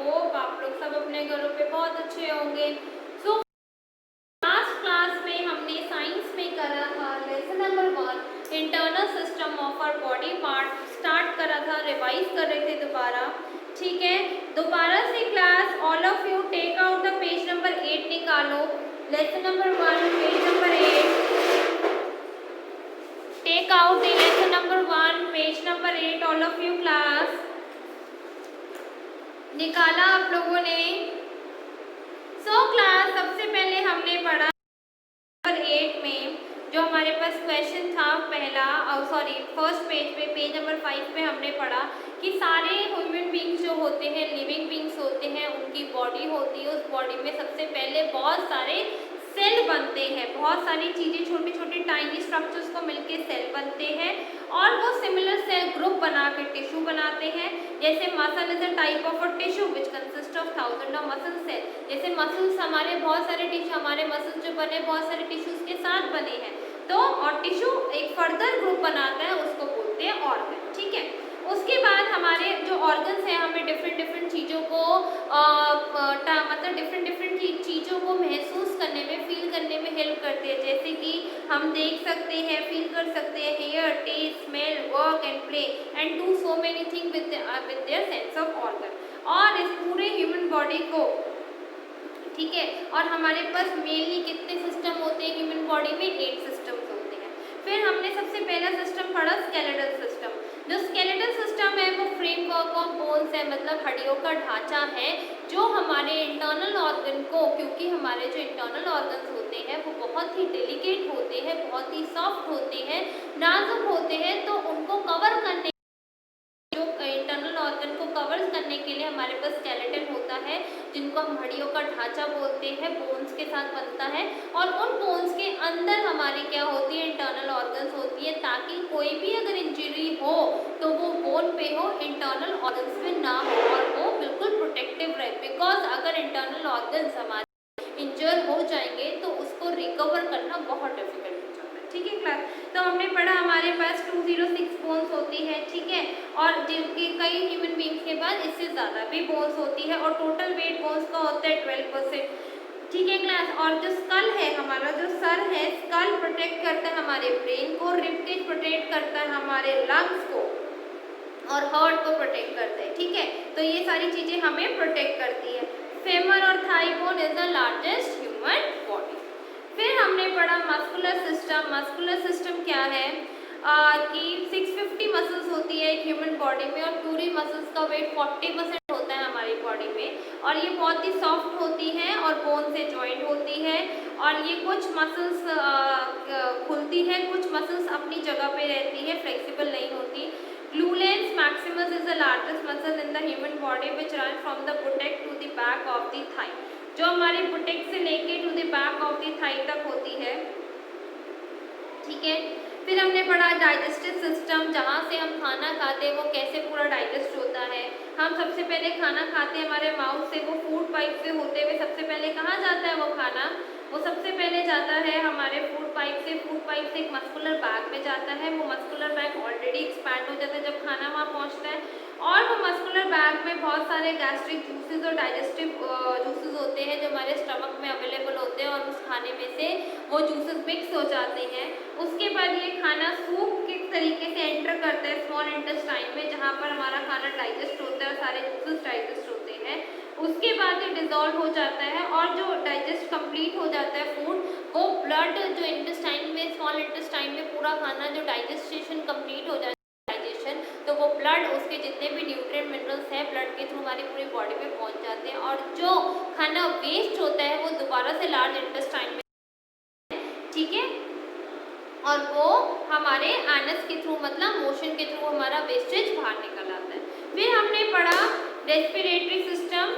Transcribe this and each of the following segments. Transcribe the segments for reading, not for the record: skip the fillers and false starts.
Hope आप लोग सब अपने घरों पे बहुत अच्छे होंगे। सो लास्ट क्लास में हमने साइंस में करा था lesson number 1 internal system of our body part start करा था, रिवाइज कर रहे थे दोबारा। ठीक है, दोबारा से class all of you take out the page number 8 निकालो। Lesson number 1 page number 8, take out the lesson number 1 page number 8 all of you class. निकाला आप लोगों ने? सो क्लास सबसे पहले हमने पढ़ा नंबर 8 में जो हमारे पास क्वेश्चन था पहला, फर्स्ट पेज पे, पेज नंबर 5 पे हमने पढ़ा कि सारे ह्यूमन बींग्स जो होते हैं, लिविंग बींग्स होते हैं, उनकी बॉडी होती है, उस बॉडी में सबसे पहले बहुत सारे सेल बनते हैं, बहुत सारी चीज़ें, छोटी छोटी टाइनी स्ट्रक्चर्स को मिलके सेल बनते हैं और वो सिमिलर सेल ग्रुप बना के टिश्यू बनाते हैं। जैसे muscle is a type of a tissue which consist of 1000 of muscle cell. जैसे मसल्स हमारे बहुत सारे टिश्यू, हमारे मसल्स जो बने बहुत सारे टिश्यूज के साथ बने हैं, तो और टिश्यू एक फर्दर ग्रुप बनाता है, उसको बोलते हैं ऑर्गन। ठीक है, उसके बाद हमारे जो ऑर्गन्स हैं हमें डिफरेंट चीज़ों को मतलब डिफरेंट चीज़ों को महसूस करने में, फील करने में हेल्प करते हैं। जैसे कि हम देख सकते हैं, फील कर सकते हैं, hear, taste, smell, work and play and do so many thing with their sense of organ. और इस पूरे ह्यूमन बॉडी को, ठीक है, और हमारे पास मेनली कितने सिस्टम होते हैं ह्यूमन बॉडी में? 8 सिस्टम्स होते हैं। फिर हमने सबसे पहला सिस्टम पढ़ा स्केलेटल सिस्टम। जो स्केलेटल सिस्टम है वो फ्रेमवर्क ऑफ बोन्स है, मतलब हड्डियों का ढांचा है जो हमारे इंटरनल ऑर्गन को, क्योंकि हमारे जो इंटरनल ऑर्गन्स होते हैं वो बहुत ही डेलिकेट होते हैं, बहुत ही सॉफ्ट होते हैं, नाजुक होते हैं, तो उनको कवर करने, जो इंटरनल ऑर्गन को कवर करने के लिए हमारे पास स्केलेटन होता है, जिनको हम हड्डियों का ढांचा बोलते हैं, बोन्स के साथ बनता है। और उन बोन्स के अंदर हमारी क्या होती है? इंटरनल ऑर्गन्स होती है, ताकि कोई भी अगर इंजरी हो तो वो बोन पे हो, इंटरनल ऑर्गन्स पे ना हो और वो बिल्कुल प्रोटेक्टिव रहे। बिकॉज अगर इंटरनल ऑर्गन्स हमारे इंजर हो जाएंगे तो उसको रिकवर करना बहुत डिफिकल्ट हो जाता है। ठीक है क्लास, तो हमने पढ़ा हमारे पास 206 बोन्स होती है। ठीक है, और जिनकी कई ह्यूमन बींग्स के बाद इससे ज़्यादा भी बोन्स होती है और टोटल वेट बोन्स का होता है 12%। ठीक है क्लास, और जो स्कल है, हमारा जो सर है, स्कल प्रोटेक्ट करता है हमारे ब्रेन को, रिबकेज प्रोटेक्ट करता है हमारे लंग्स को और हार्ट को प्रोटेक्ट करता है। ठीक है, तो ये सारी चीज़ें हमें प्रोटेक्ट करती है। फेमर और thigh bone is the largest human body. फिर हमने पढ़ा मस्कुलर सिस्टम। मस्कुलर सिस्टम क्या है? कि 650 मसल्स होती है एक ह्यूमन बॉडी में और पूरी मसल्स का वेट 40% होता है हमारी बॉडी में, और ये बहुत ही सॉफ्ट होती हैं और बोन से जॉइंट होती है। और ये कुछ मसल्स खुलती है, कुछ मसल्स अपनी जगह पे रहती है, फ्लेक्सिबल नहीं होती। Gluteus maximus is the largest muscle in the human body which runs from the buttock to the back of the thigh। जो हमारे बुटेक से लेके to the back of the thigh तक होती है। ठीक है, फिर हमने पढ़ा डाइजेस्टिव सिस्टम, जहाँ से हम खाना खाते हैं वो कैसे पूरा डाइजेस्ट होता है। हम सबसे पहले खाना खाते हैं हमारे माउथ से, वो फूड पाइप से होते हुए सबसे पहले कहाँ जाता है वो खाना? वो सबसे पहले जाता है हमारे फूड पाइप से, फूड पाइप से एक मस्कुलर बैग में जाता है। वो मस्कुलर बैग ऑलरेडी एक्सपैंड हो जाता है जब खाना वहाँ पहुँचता है, और वो मस्कुलर बैग में बहुत सारे गैस्ट्रिक जूसेस और डाइजेस्टिव जूसेस होते हैं जो हमारे स्टमक में अवेलेबल होते हैं, और उस खाने में से वो जूसेस मिक्स हो जाते हैं। उसके बाद ये खाना सूप के तरीके से एंटर करता है स्मॉल इंटेस्टाइन में, जहाँ पर हमारा खाना डाइजेस्ट होता है और सारे जूसेस डाइजेस्ट होते हैं। उसके बाद ये डिजॉल्व हो जाता है, और जो डाइजेस्ट कंप्लीट हो जाता है फूड, वो ब्लड जो इंटेस्टाइन में, स्मॉल इंटेस्टाइन में पूरा खाना जो डाइजेस्टेशन कंप्लीट हो जाता है, डाइजेशन, तो वो ब्लड, उसके जितने भी न्यूट्रिएंट मिनरल्स हैं ब्लड के थ्रू हमारी पूरी बॉडी में पहुंच जाते हैं, और जो खाना वेस्ट होता है वो दोबारा से लार्ज इंटेस्टाइन में, ठीक है, और वो हमारे एनस के थ्रू, मतलब मोशन के थ्रू हमारा वेस्टेज बाहर निकल आता है। फिर हमने पढ़ा रेस्पिरेटरी सिस्टम,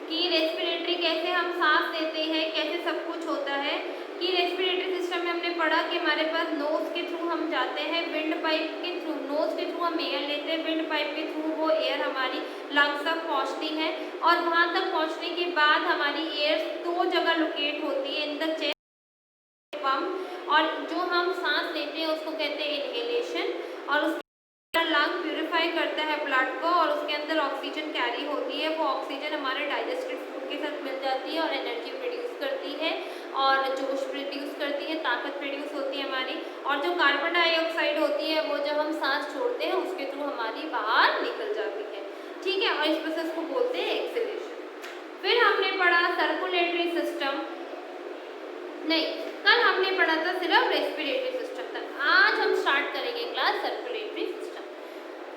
कि रेस्पिरेटरी कैसे हम सांस लेते हैं, कैसे सब कुछ होता है। कि रेस्पिरेटरी सिस्टम में हमने पढ़ा कि हमारे पास नोज के थ्रू हम जाते हैं, विंड पाइप के थ्रू, नोज के थ्रू हम एयर लेते हैं, विंड पाइप के थ्रू वो एयर हमारी लंग्स तक पहुंचती है, और वहां तक पहुंचने के बाद हमारी एयर 2 जगह लोकेट होती है, इन द चेस्ट पम्प, और जो हम सांस लेते हैं उसको कहते हैं इनहेलेशन, और उसके लंग प्यूरिफाई करता करता है ब्लड को और उसके अंदर ऑक्सीजन कैरी होती है। वो ऑक्सीजन हमारे डाइजेस्टेड फूड के साथ मिल जाती है और एनर्जी प्रोड्यूस करती है और जोश प्रोड्यूस करती है, ताकत प्रोड्यूस होती है हमारी। और जो कार्बन डाइऑक्साइड होती है वो जब हम सांस छोड़ते हैं उसके थ्रू हमारी बाहर निकल जाती है, ठीक है। और इस प्रोसेस को बोलते हैं एक्सेलेशन। फिर हमने पढ़ा सर्कुलेटरी सिस्टम, नहीं कल हमने पढ़ा था सिर्फ रेस्पिरेटरी सिस्टम तक। आज हम स्टार्ट करेंगे class circulatory system.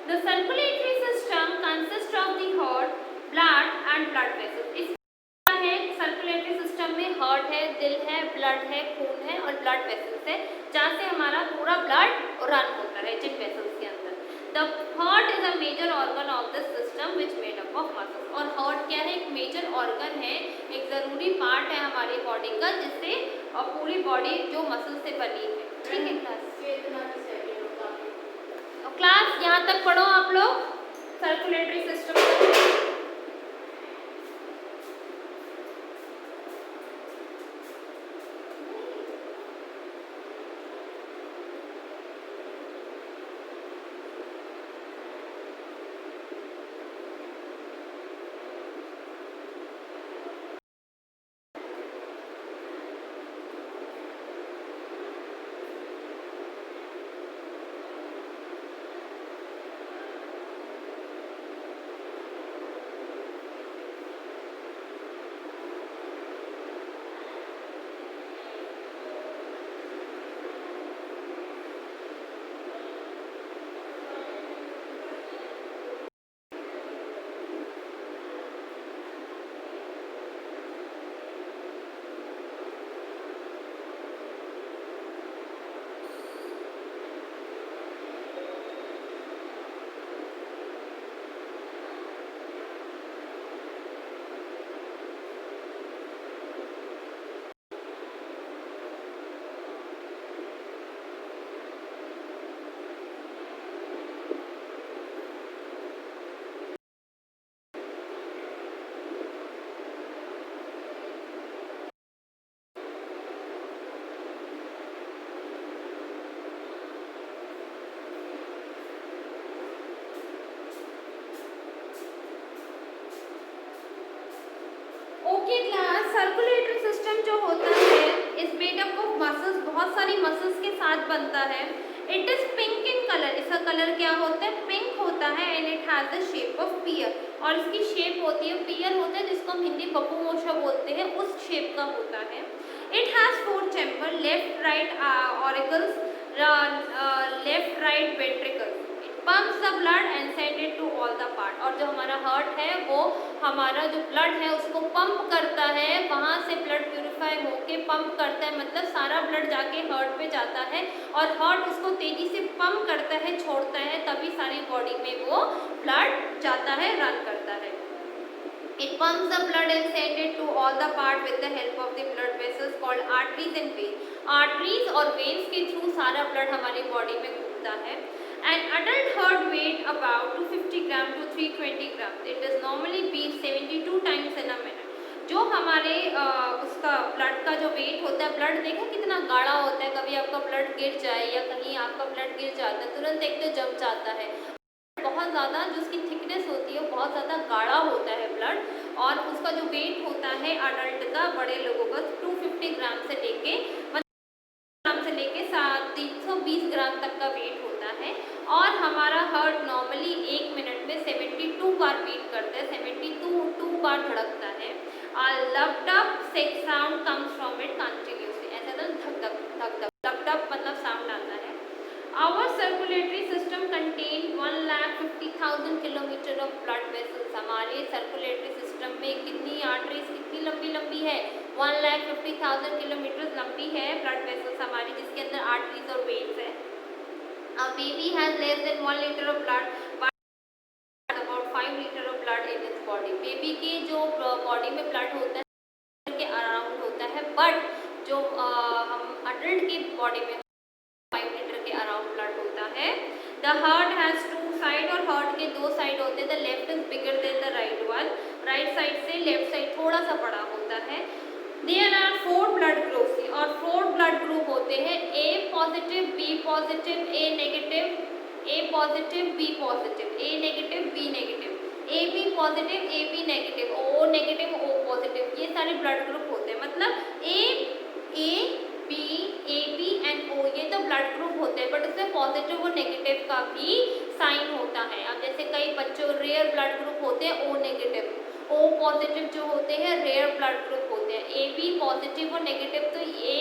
The circulatory system consist of the heart, blood and blood vessels. इसमें है सर्कुलेटरी सिस्टम में हार्ट है, दिल है, ब्लड है, खून है और ब्लड वेसल्स है, जहाँ से हमारा पूरा ब्लड रन होता है जिन वेसल्स के अंदर। The heart is a major organ of this system which made up of muscles. और हार्ट क्या है, एक मेजर ऑर्गन है, एक ज़रूरी पार्ट है हमारी बॉडी का, जिससे पूरी बॉडी जो मसल से बनी है, ठीक है क्लास। क्लास यहाँ तक पढ़ो आप लोग सर्कुलेटरी सिस्टम तक। ओके क्लास, सर्कुलेटरी सिस्टम जो होता है इस मेड अप ऑफ मसल्स, बहुत सारी मसल्स के साथ बनता है। It is pink in colour, इसका कलर क्या होता है, पिंक होता है। And it has the shape of peer, और इसकी शेप होती है पीयर होता है, जिसको हम हिंदी पप्पू मोशा बोलते हैं, उस शेप का होता है। It has 4 chamber, left right auricles, left right ventricles. Pumps the blood and send it to all the part. और जो हमारा हार्ट है वो हमारा जो ब्लड है उसको पंप करता है, वहाँ से ब्लड प्यूरिफाई होके पंप करता है, मतलब सारा ब्लड जाके हार्ट पे जाता है और हार्ट उसको तेजी से पंप करता है, छोड़ता है, तभी सारी बॉडी में वो ब्लड जाता है, रन करता है। It pumps the blood and sends it to all the part with the help of the blood vessels called arteries and veins. Arteries और veins के थ्रू सारा blood हमारी बॉडी में घूमता है। An adult heart weight about 250 gram to 320 grams. It is normally beats 72 times in a minute. जो हमारे उसका ब्लड का जो वेट होता है, ब्लड देखा कितना गाढ़ा होता है, कभी आपका ब्लड गिर जाए या कहीं आपका ब्लड गिर जाता है तुरंत एक तो जम जाता है, बहुत ज़्यादा जो उसकी थिकनेस होती है बहुत ज़्यादा गाढ़ा होता है ब्लड। और उसका जो वेट होता है अडल्ट का, बड़े लोगों का 250 ग्राम से लेके 320 ग्राम तक का वेट होता है। और हमारा हार्ट नॉर्मली 1 मिनट में 72 बार बीट करता है, 72 बार धड़कता है। लप डप sex sound comes from it continuously, ऐसा तो धक धक धक धक, लप डप मतलब साउंड आता है। Our circulatory system contains 1,50,000 kilometre of blood vessels. हमारे सर्कुलेटरी सिस्टम में कितनी आर्टरीज कितनी लंबी लंबी है, 1,50,000 किलोमीटर लंबी है ब्लड वेसल्स हमारी, जिसके अंदर आर्टरीज और वेन्स है। A baby has less than 1 liter of blood but about 5 liter of blood in its body. Baby की जो बॉडी में ब्लड होता है के अराउंड होता है, बट जो हम अडल्ट की बॉडी में 5 लीटर के अराउंड ब्लड होता है। द हार्ट हैज 2 साइड, और हार्ट के 2 साइड होते हैं। The left is bigger than the right one, right side से लेफ्ट साइड थोड़ा सा बड़ा होता है। देयर आर 4 ब्लड ग्रुप्स, और 4 ब्लड ग्रुप होते हैं, A positive, B positive, A negative, A positive B positive, A negative B negative, A B positive A B negative, O negative O positive, ये सारे ब्लड ग्रुप होते हैं। मतलब A B and ओ ये तो blood group होते हैं, but उसमें पॉजिटिव और नेगेटिव का भी साइन होता है। अब जैसे कई बच्चों रेयर ब्लड ग्रुप होते हैं ओ नेगेटिव, ओ पॉजिटिव जो होते हैं रेयर ब्लड ग्रुप होते हैं। ए बी पॉजिटिव और नेगेटिव, तो ए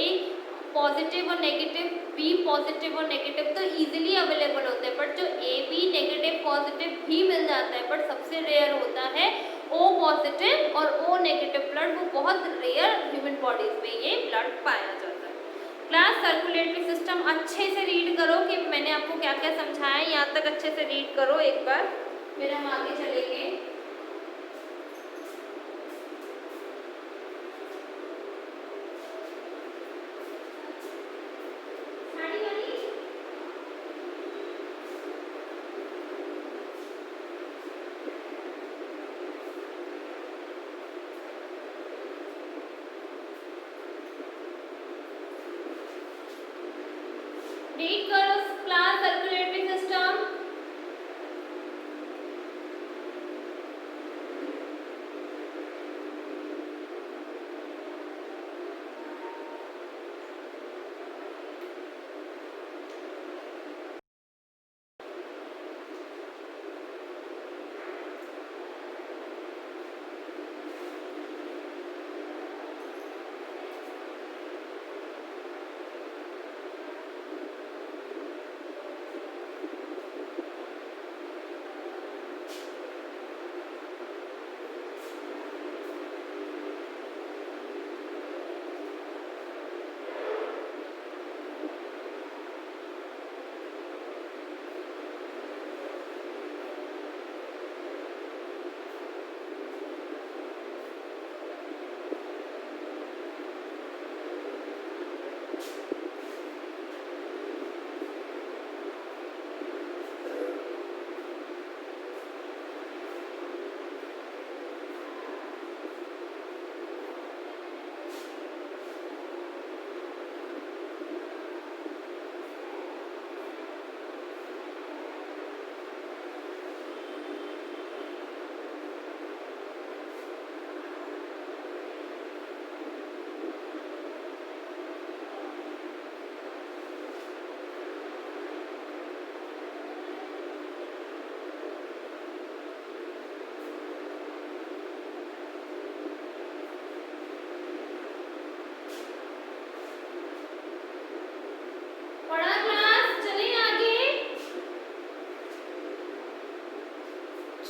पॉजिटिव और नेगेटिव, बी पॉजिटिव और नेगेटिव तो इजीली अवेलेबल होते हैं, बट जो ए बी नेगेटिव पॉजिटिव भी मिल जाता है, बट सबसे रेयर होता है ओ पॉजिटिव और ओ नेगेटिव ब्लड, वो बहुत रेयर ह्यूमन बॉडीज में ये ब्लड पाया जाता है। क्लास सर्कुलेटरी सिस्टम अच्छे से रीड करो कि मैंने आपको क्या क्या समझाया है, यहाँ तक अच्छे से रीड करो एक बार, फिर हम आगे चलेंगे। रीड करो क्लास सर्कुलेटरी सिस्टम।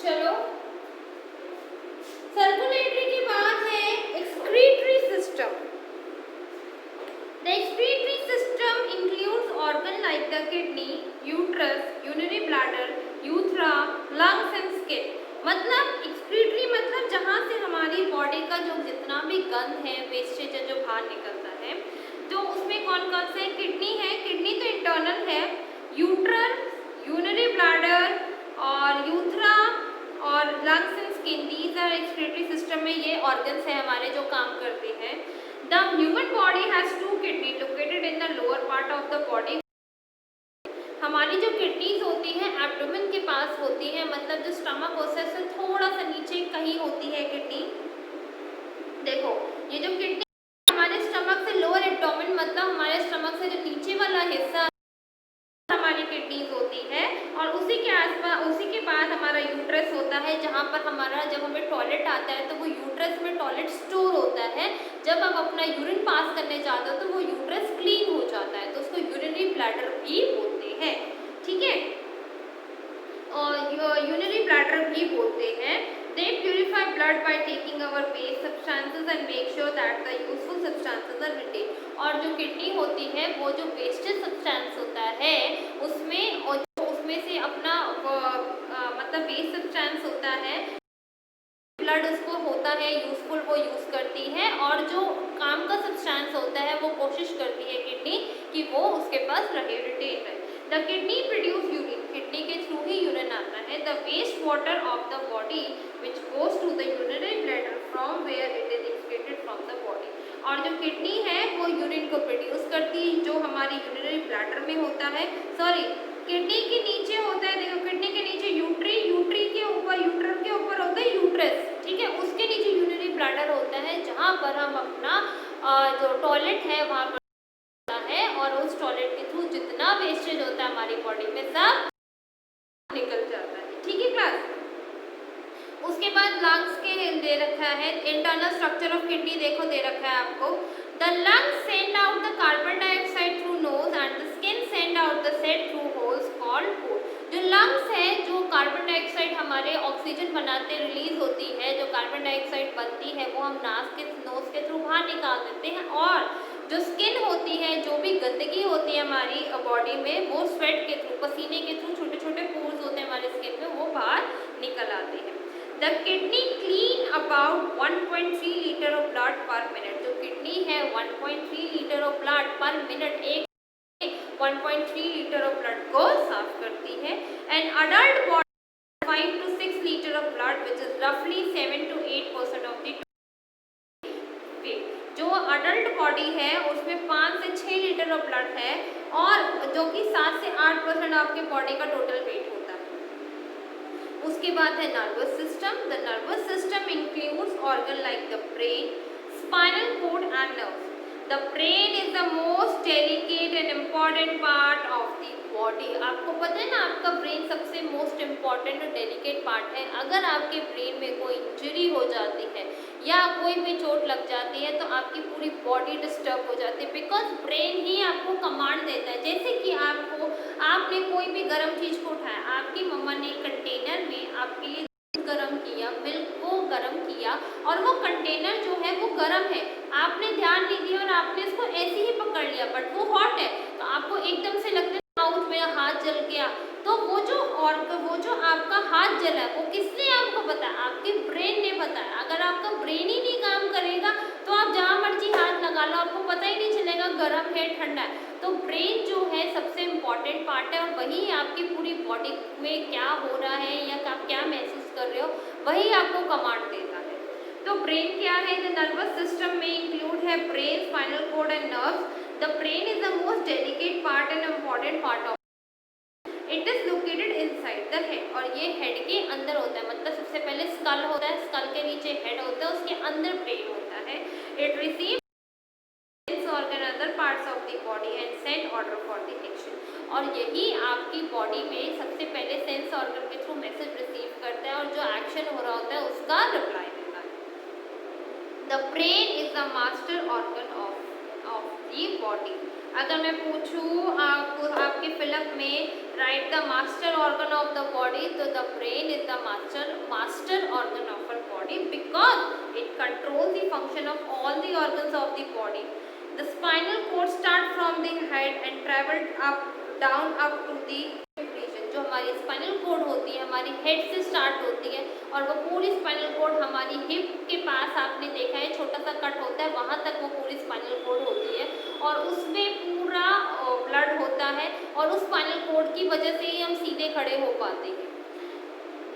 चलो सर्कुलेटरी की बात है excretory system. The excretory system includes organ like the kidney, uterus, urinary bladder, यूथ्रा, lungs and skin. मतलब एक्सक्रीटरी मतलब जहाँ से हमारी बॉडी का जो जितना भी गंद है, वेस्टेज है जो बाहर निकलता है, तो उसमें कौन कौन से, किडनी है, किडनी तो इंटरनल है, यूट्रस, यूरिनरी ब्लैडर और यूथ्रा और lungs and skin, these are excretory system में ये ऑर्गन्स हैं हमारे जो काम करते हैं। The human body has two kidney located in the lower part of the body. हमारी जो किडनीज होती हैं एब्डोमेन के पास होती है, मतलब जो स्टमक होता है उससे थोड़ा सा नीचे कहीं होती है किडनी। देखो ये जो किडनी हमारे स्टमक से लोअर एब्डोमेन, मतलब हमारे स्टमक से जो नीचे वाला हिस्सा हमारी किडनीज होती है, और उसी के आसपास उसी के बाद हमारा यूट्रस होता है, जहाँ पर हमारा जब हमें टॉयलेट आता है तो वो यूट्रस में टॉयलेट स्टोर होता है। जब हम अपना यूरिन पास करने जाते हो तो वो यूट्रस क्लीन हो जाता है, तो उसको यूरिनरी ब्लैडर भी बोलते हैं, ठीक है, और यूरिनरी ब्लैडर भी बोलते हैं। They purify blood by taking our waste substances and make sure that the useful substances are retained। और जो किडनी होती है वो जो वेस्टेज सब्सटेंस होता है उसमें, और उसमें से अपना मतलब वेस्ट सब्सटेंस होता है, ब्लड उसको होता है यूजफुल, वो यूज़ करती है, और जो काम का सब्सटेंस होता है वो कोशिश करती है किडनी कि वो उसके पास रहे, रिटेन रहे। The kidney produce urine, kidney के थ्रू ही यूरिन आता है। The waste water of the body which goes to the urinary bladder from where it is excreted from the body. और जो किडनी है वो यूरिन को प्रोड्यूस करती है जो हमारी यूरिनरी ब्लैडर में होता है, सॉरी किडनी के नीचे होता है, है वहाँ पर है और उस टॉयलेट के थ्रू जितना वेस्टेज होता है हमारी बॉडी में सब निकल जाता है। ठीक है क्लास। उसके बाद लंग्स के दे रखा है, इंटरनल स्ट्रक्चर ऑफ किडनी देखो दे रखा है आपको। The lungs send out the carbon dioxide through nose and the skin send out the sweat through holes called pore. जो लंग्स है जो कार्बन डाइऑक्साइड हमारे ऑक्सीजन बनाते रिलीज होती है, जो कार्बन डाइऑक्साइड बनती है वो हम नोज के थ्रू बाहर निकाल देते हैं, और जो स्किन होती है, जो भी गंदगी होती है हमारी बॉडी में, वो स्वेट के थ्रू, पसीने के थ्रू छोटे छोटे पोर्स होते हैं हमारे स्किन में, वो बाहर निकल आते हैं। The kidney clean about 1.3 litre of blood पर मिनट। जो किडनी है 1.3 लीटर ऑफ ब्लड पर मिनट, एक 1.3 लीटर ऑफ ब्लड को साफ करती है। And adult body 5 to 6 litre of blood which is रफली 7 to 8% ऑफ द वेट। जो अडल्ट बॉडी है उसमें 5 से 6 लीटर ऑफ ब्लड है, और जो कि 7 से 8% आपके बॉडी का टोटल वेट होता है। उसके बाद है nervous system. The nervous system includes organ like the brain, spinal cord and nerves. The brain is the most delicate and important part of the body. आपको पता है ना, आपका ब्रेन सबसे मोस्ट इम्पॉर्टेंट और डेलिकेट पार्ट है। अगर आपके ब्रेन में कोई इंजरी हो जाती है या कोई भी चोट लग जाती है तो आपकी पूरी बॉडी डिस्टर्ब हो जाती है, बिकॉज ब्रेन ही आपको कमांड देता है। जैसे कि आपने कोई भी गर्म चीज़ को उठाया, आपकी मम्मा ने कंटेनर में आपके लिए गरम किया, मिल्क को गरम किया, और वो कंटेनर जो है वो गरम है, आपने ध्यान नहीं दिया और आपने इसको ऐसे ही पकड़ लिया, बट वो हॉट है, तो आपको एकदम से लगता है आउट, मेरा हाथ जल गया। तो वो जो आपका हाथ जला है वो किसने आपको बताया? आपके ब्रेन ने बताया। अगर आपका ब्रेन ही नहीं काम करेगा तो आप जहाँ मर्जी हाथ लगा लो, आपको पता ही नहीं चलेगा गर्म है ठंडा है। तो ब्रेन जो है सबसे इम्पॉर्टेंट पार्ट है, और वही आपकी पूरी बॉडी में क्या हो रहा है या आप क्या महसूस कर रहे हो वही आपको कमांड देता है। तो ब्रेन क्या है? द नर्वस सिस्टम में इंक्लूड है brain, spinal cord and nerves. The brain is the most delicate part and important part of it is located inside the head, और ये हेड के अंदर होता है। मतलब सबसे पहले स्कल होता है, स्कल के नीचे हेड होता है, उसके अंदर ब्रेन होता है। It receive organ other parts of the body and send order for the action, और यही आपकी बॉडी में सबसे पहले सेंस ऑर्गन के थ्रू मैसेज रिसीव करता है और जो एक्शन हो रहा होता है उसका रिप्लाई देता है। The brain is the master organ of the body. अगर मैं पूछूँ आपके फिलअप में write the master organ of the body, तो the brain is the master organ of a body because it control the function of all the organs of the body. The spinal cord start from the head and travel down up to the region. जो हमारी spinal cord होती है हमारी head से start होती है, और वो पूरी स्पाइनल कोड हमारी हिप के पास, आपने देखा है छोटा सा कट होता है, वहाँ तक वो पूरी स्पाइनल कोड होती है, और उसमें पूरा ब्लड होता है, और उस स्पाइनल कोड की वजह से ही हम सीधे खड़े हो पाते हैं।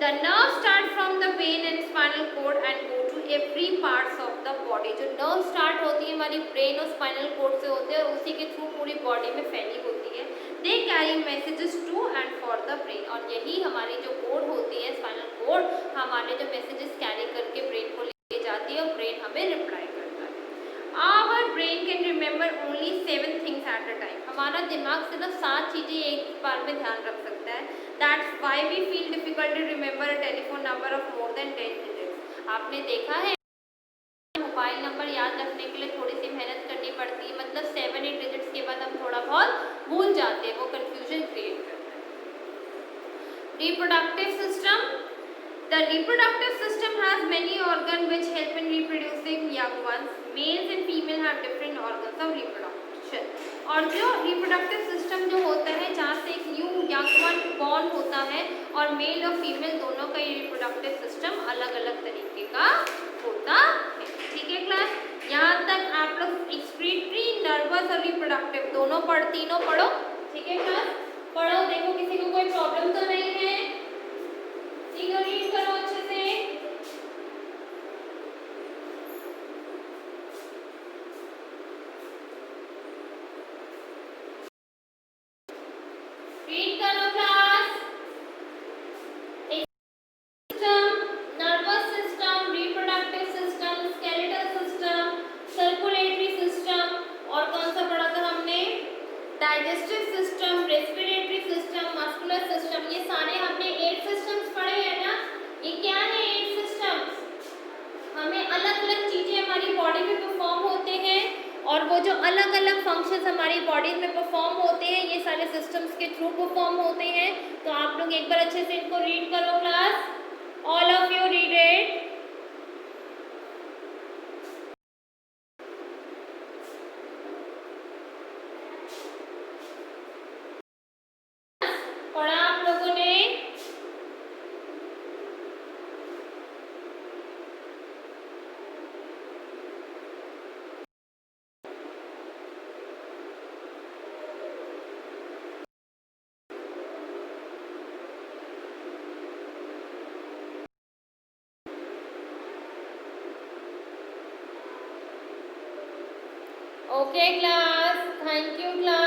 The nerve start from the brain and spinal cord and go to every parts of the body। जो nerve start होती है हमारी ब्रेन और स्पाइनल कोड से होते हैं, और उसी के थ्रू पूरी बॉडी में फैली होती है। They carry messages to and for the brain, और यही हमारी जो कोड होती है स्पाइनल कोड, हमारे जो मैसेजेस कैरी करके ब्रेन को ले जाती है और ब्रेन हमें रिप्लाई करता है। Our brain can remember only 7 things at a time। हमारा दिमाग सिर्फ 7 चीज़ें एक बार में ध्यान रख सकता है। That's why we feel difficult to remember a telephone number of more than 10 digits। आपने देखा है मोबाइल नंबर याद रखने के लिए थोड़ी सी मेहनत करनी पड़ती है, मतलब 7-8 डिजिट्स के बाद हम थोड़ा बहुत भूल जाते हैं, वो कंफ्यूजन क्रिएट करता है। Reproductive system. The reproductive system has many organs which help in reproducing young ones। Males and female have different organs of reproduction। और जो reproductive system जो होता है जहाँ से एक न्यू young one born होता है, और मेल और फीमेल दोनों का ये reproductive system अलग अलग तरीके का होता है। ठीक है क्लास, यहाँ तक आप लोग एक्सक्रीटरी, नर्वस और रिप्रोडक्टिव तीनों पढ़ो। ठीक है क्लास, पढ़ो, देखो किसी को कोई प्रॉब्लम तो नहीं है, रीड करो अच्छे से। रीड करो class. System, nervous system, reproductive system, skeletal system, circulatory system और लोग एक बार अच्छे से इनको रीड करो class, all of you read it. पढ़ा आप लोगों ने? Okay class, thank you class.